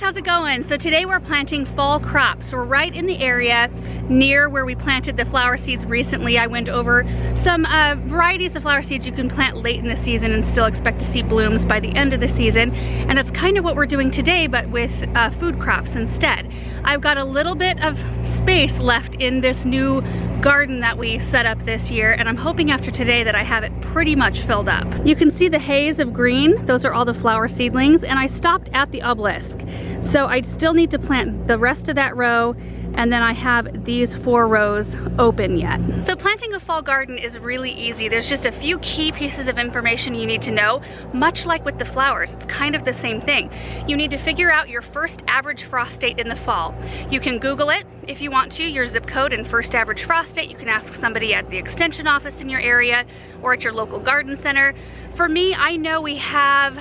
how's it going? So today we're planting fall crops. We're right in the area near where we planted the flower seeds recently. I went over some varieties of flower seeds you can plant late in the season and still expect to see blooms by the end of the season. And that's kind of what we're doing today, but with food crops instead. I've got a little bit of space left in this new garden that we set up this year, and I'm hoping after today that I have it pretty much filled up. You can see the haze of green. Those are all the flower seedlings, and I stopped at the obelisk. So I still need to plant the rest of that row, and then I have these 4 rows open yet. So planting a fall garden is really easy. There's just a few key pieces of information you need to know, much like with the flowers. It's kind of the same thing. You need to figure out your first average frost date in the fall. You can Google it if you want to, your zip code and first average frost date. You can ask somebody at the extension office in your area or at your local garden center. For me, I know we have,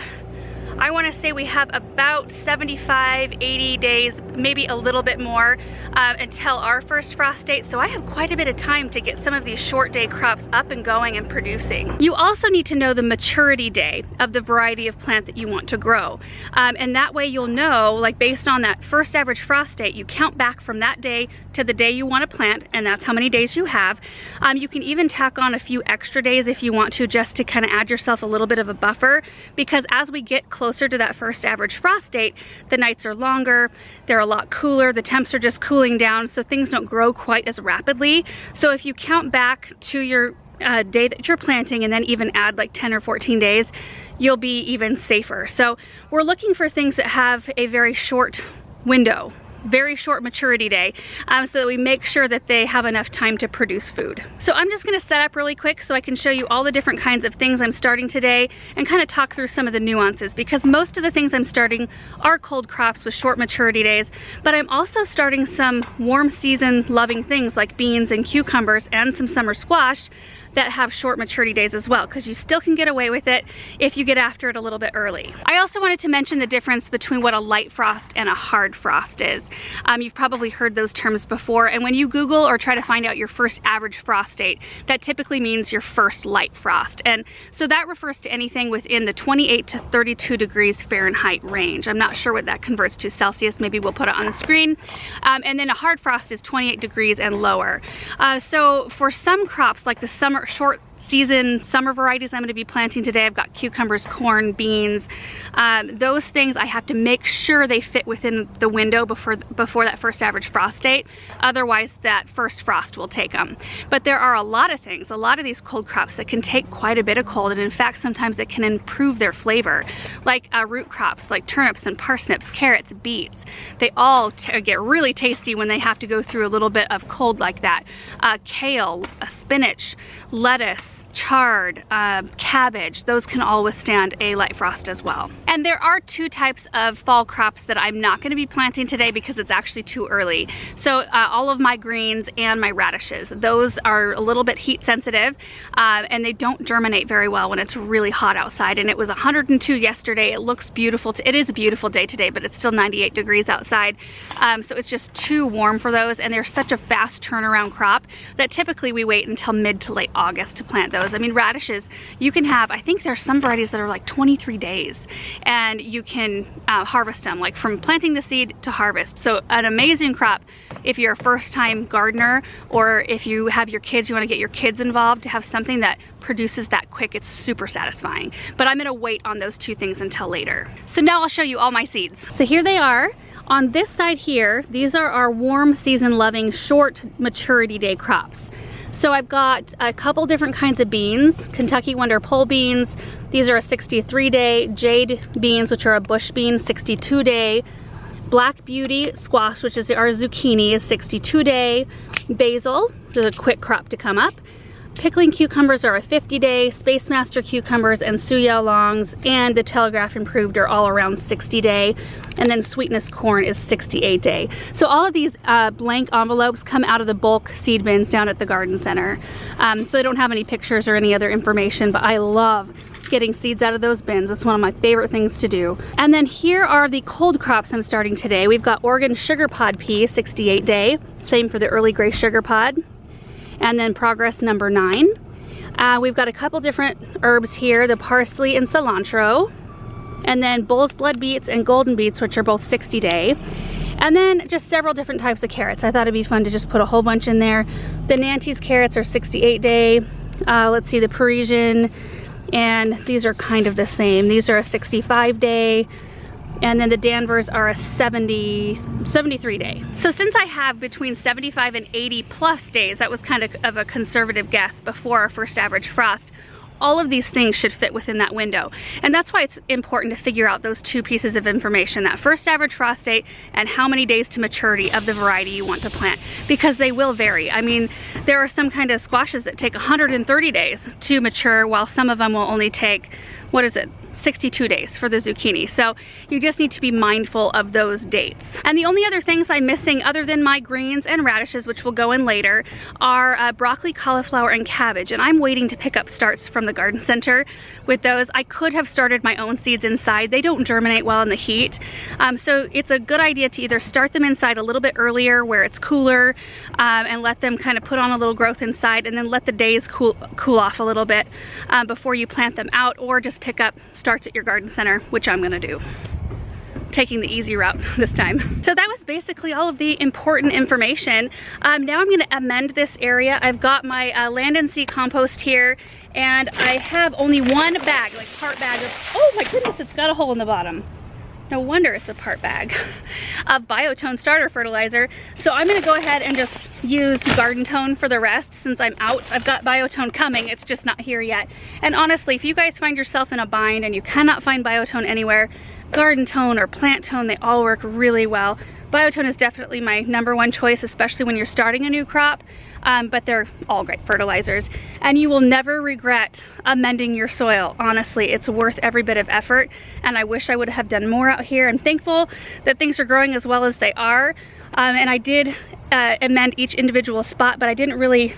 I want to say we have about 75, 80 days, maybe a little bit more until our first frost date. So I have quite a bit of time to get some of these short day crops up and going and producing. You also need to know the maturity day of the variety of plant that you want to grow. And that way you'll know, like based on that first average frost date, you count back from that day to the day you want to plant, and that's how many days you have. You can even tack on a few extra days if you want to, just to kind of add yourself a little bit of a buffer, because as we get closer to that first average frost date, the nights are longer, they're a lot cooler, the temps are just cooling down, so things don't grow quite as rapidly. So if you count back to your day that you're planting and then even add like 10 or 14 days, you'll be even safer. So we're looking for things that have a very short window, very short maturity day, so that we make sure that they have enough time to produce food. So I'm just gonna set up really quick so I can show you all the different kinds of things I'm starting today and kind of talk through some of the nuances, because most of the things I'm starting are cold crops with short maturity days, but I'm also starting some warm season loving things like beans and cucumbers and some summer squash that have short maturity days as well, because you still can get away with it if you get after it a little bit early. I also wanted to mention the difference between what a light frost and a hard frost is. You've probably heard those terms before, and when you Google or try to find out your first average frost date, that typically means your first light frost. And so that refers to anything within the 28 to 32 degrees Fahrenheit range. I'm not sure what that converts to Celsius, maybe we'll put it on the screen. And then a hard frost is 28 degrees and lower. So for some crops, like the short season summer varieties I'm going to be planting today, I've got cucumbers, corn, beans, those things I have to make sure they fit within the window before that first average frost date, otherwise that first frost will take them. But there are a lot of things, a lot of these cold crops that can take quite a bit of cold, and in fact sometimes it can improve their flavor, like root crops like turnips and parsnips, carrots, beets. They all get really tasty when they have to go through a little bit of cold like that. Kale, spinach, lettuce, chard, cabbage, those can all withstand a light frost as well. And there are 2 types of fall crops that I'm not going to be planting today because it's actually too early. So all of my greens and my radishes, those are a little bit heat sensitive, and they don't germinate very well when it's really hot outside. And it was 102 yesterday. It looks beautiful. It is a beautiful day today, but it's still 98 degrees outside. So it's just too warm for those, and they're such a fast turnaround crop that typically we wait until mid to late August to plant those. I mean, radishes, you can have, I think there's some varieties that are like 23 days, and you can harvest them, like from planting the seed to harvest. So an amazing crop if you're a first-time gardener, or if you have your kids, you want to get your kids involved, to have something that produces that quick. It's super satisfying. But I'm gonna wait on those 2 things until later. So now I'll show you all my seeds. So here they are. On this side here, these are our warm season loving short maturity day crops. So I've got a couple different kinds of beans. Kentucky Wonder pole beans. These are a 63-day. Jade beans, which are a bush bean, 62-day. Black Beauty squash, which is our zucchini, is 62-day. Basil, this is a quick crop to come up. Pickling cucumbers are a 50-day, Space Master cucumbers and Suyao longs and the Telegraph Improved are all around 60-day, and then Sweetness corn is 68-day. So all of these blank envelopes come out of the bulk seed bins down at the garden center. So they don't have any pictures or any other information, but I love getting seeds out of those bins. It's one of my favorite things to do. And then here are the cold crops I'm starting today. We've got Oregon Sugar Pod Pea, 68-day, same for the Early Gray Sugar Pod. And then Progress number 9. We've got a couple different herbs here, the parsley and cilantro. and then bull's blood beets and golden beets, which are both 60-day. And then just several different types of carrots. I thought it'd be fun to just put a whole bunch in there. The Nantes carrots are 68-day. Let's see, the Parisian, and these are kind of the same. These are a 65-day. And then the Danvers are a 73-day. So since I have between 75 and 80 plus days, that was kind of a conservative guess before our first average frost, all of these things should fit within that window. And that's why it's important to figure out those two pieces of information, that first average frost date and how many days to maturity of the variety you want to plant, because they will vary. I mean, there are some kind of squashes that take 130 days to mature, while some of them will only take, what is it, 62 days for the zucchini. So you just need to be mindful of those dates. And the only other things I'm missing, other than my greens and radishes, which will go in later, are broccoli, cauliflower, and cabbage. And I'm waiting to pick up starts from the garden center with those. I could have started my own seeds inside. They don't germinate well in the heat. So it's a good idea to either start them inside a little bit earlier where it's cooler, and let them kind of put on a little growth inside, and then let the days cool off a little bit before you plant them out, or just pick up starts at your garden center, which I'm gonna do, taking the easy route this time. So that was basically all of the important information. Now I'm gonna amend this area. I've got my land and sea compost here, and I have only one bag, like part bag of, oh my goodness, it's got a hole in the bottom. No wonder it's a part bag of Biotone starter fertilizer. So I'm gonna go ahead and just use Garden Tone for the rest since I'm out. I've got Biotone coming, it's just not here yet. And honestly, if you guys find yourself in a bind and you cannot find Biotone anywhere, Garden Tone or Plant Tone, they all work really well. Biotone is definitely my #1 choice, especially when you're starting a new crop. But they're all great fertilizers, and you will never regret amending your soil. Honestly, it's worth every bit of effort, and I wish I would have done more out here. I'm thankful that things are growing as well as they are, and I did amend each individual spot, but I didn't really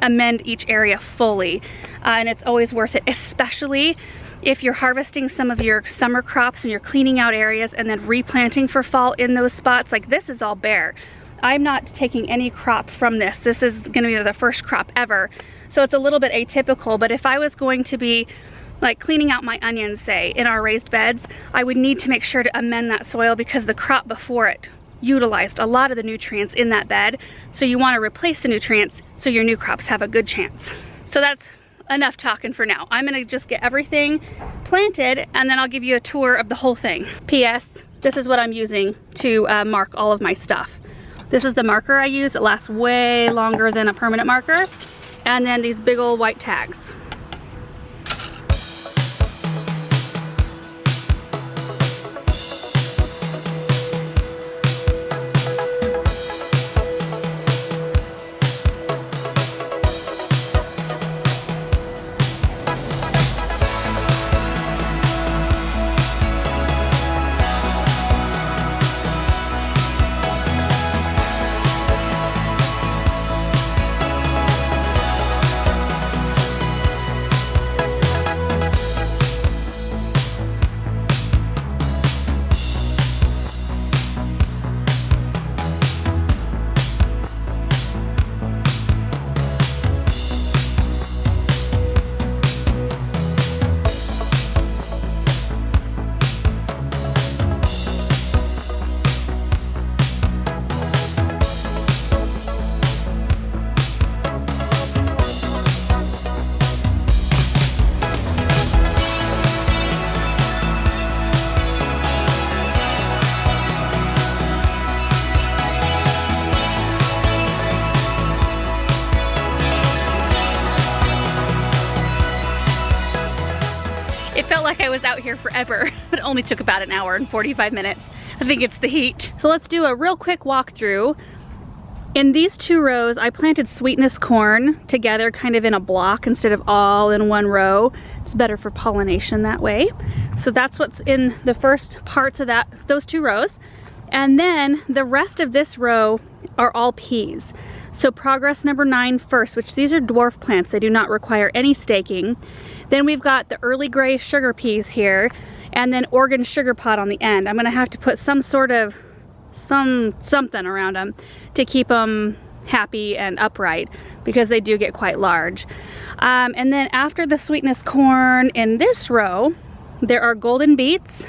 amend each area fully, and it's always worth it, especially if you're harvesting some of your summer crops and you're cleaning out areas and then replanting for fall in those spots. Like, this is all bare. I'm not taking any crop from this. This is gonna be the first crop ever. So it's a little bit atypical, but if I was going to be like cleaning out my onions, say, in our raised beds, I would need to make sure to amend that soil because the crop before it utilized a lot of the nutrients in that bed. So you wanna replace the nutrients so your new crops have a good chance. So that's enough talking for now. I'm gonna just get everything planted, and then I'll give you a tour of the whole thing. P.S. This is what I'm using to mark all of my stuff. This is the marker I use. It lasts way longer than a permanent marker. And then these big old white tags. It felt like I was out here forever, but it only took about an hour and 45 minutes. I think it's the heat. So let's do a real quick walkthrough. In these 2 rows, I planted sweetness corn together kind of in a block instead of all in one row. It's better for pollination that way. So that's what's in the first parts of those 2 rows. And then the rest of this row are all peas. So progress number 9 first, which these are dwarf plants. They do not require any staking. Then we've got the early gray sugar peas here, and then Oregon sugar pot on the end. I'm gonna have to put some sort of something around them to keep them happy and upright because they do get quite large. And then after the sweetness corn in this row, there are golden beets,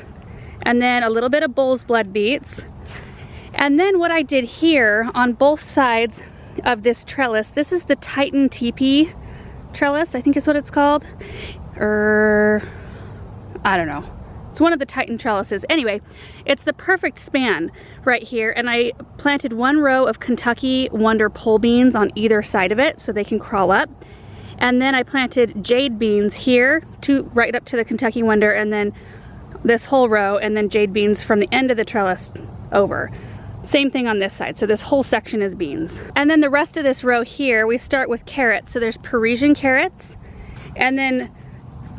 and then a little bit of bull's blood beets. And then what I did here on both sides of this trellis, this is the Titan teepee trellis, I think is what it's called. I don't know. It's one of the Titan trellises. Anyway, it's the perfect span right here, and I planted one row of Kentucky Wonder pole beans on either side of it so they can crawl up. And then I planted jade beans here, right up to the Kentucky Wonder, and then this whole row, and then jade beans from the end of the trellis over. Same thing on this side, so this whole section is beans. And then the rest of this row here, we start with carrots. So there's Parisian carrots, and then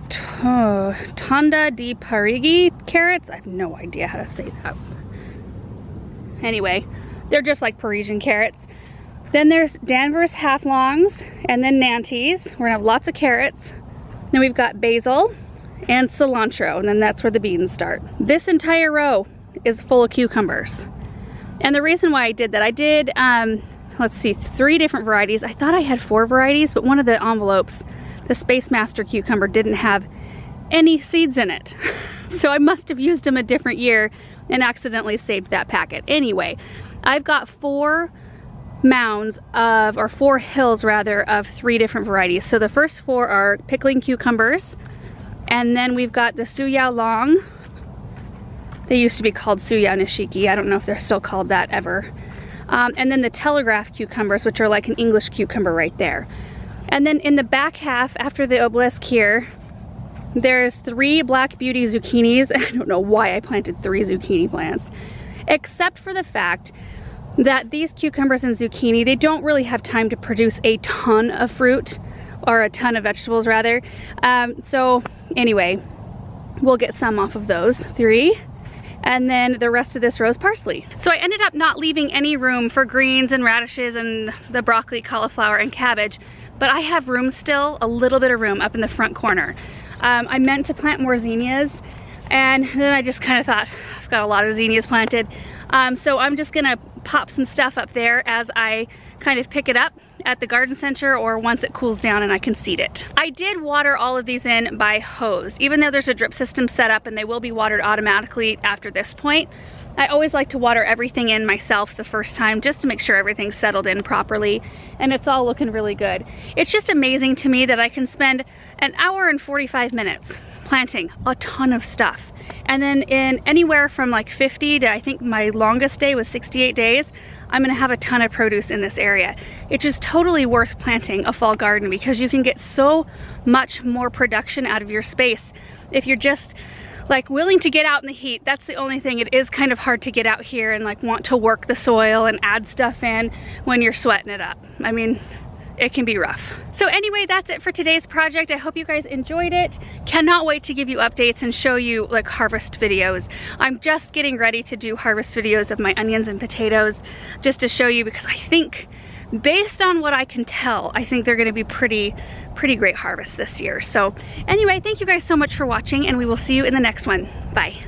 Tonda di Parigi carrots. I have no idea how to say that. Anyway, they're just like Parisian carrots. Then there's Danvers half longs, and then Nantes. We're gonna have lots of carrots. Then we've got basil and cilantro, and then that's where the beans start. This entire row is full of cucumbers. And the reason why I did that, I did, let's see, 3 different varieties. I thought I had 4 varieties, but one of the envelopes, the Space Master cucumber, didn't have any seeds in it. So I must have used them a different year and accidentally saved that packet. Anyway, I've got 4 mounds of, or 4 hills rather, of 3 different varieties. So the first 4 are pickling cucumbers, and then we've got the Suyao Long. They used to be called Suyao Nishiki. I don't know if they're still called that ever. And then the Telegraph cucumbers, which are like an English cucumber right there. And then in the back half, after the obelisk here, there's 3 Black Beauty zucchinis. I don't know why I planted 3 zucchini plants, except for the fact that these cucumbers and zucchini, they don't really have time to produce a ton of fruit, or a ton of vegetables rather. So anyway, we'll get some off of those 3. And then the rest of this row is parsley. So I ended up not leaving any room for greens and radishes and the broccoli, cauliflower, and cabbage, but I have room still, a little bit of room up in the front corner. I meant to plant more zinnias, and then I just kind of thought, I've got a lot of zinnias planted. So I'm just gonna pop some stuff up there as I kind of pick it up at the garden center, or once it cools down and I can seed it. I did water all of these in by hose, even though there's a drip system set up and they will be watered automatically after this point. I always like to water everything in myself the first time, just to make sure everything's settled in properly and it's all looking really good. It's just amazing to me that I can spend an hour and 45 minutes planting a ton of stuff. And then in anywhere from like 50 to, I think my longest day was 68 days, I'm gonna have a ton of produce in this area. It's just totally worth planting a fall garden because you can get so much more production out of your space if you're just like willing to get out in the heat. That's the only thing. It is kind of hard to get out here and like want to work the soil and add stuff in when you're sweating it up. I mean, it can be rough. So anyway, that's it for today's project. I hope you guys enjoyed it. Cannot wait to give you updates and show you like harvest videos. I'm just getting ready to do harvest videos of my onions and potatoes just to show you, because I think, based on what I can tell, I think they're gonna be pretty great harvest this year. So anyway, thank you guys so much for watching, and we will see you in the next one. Bye.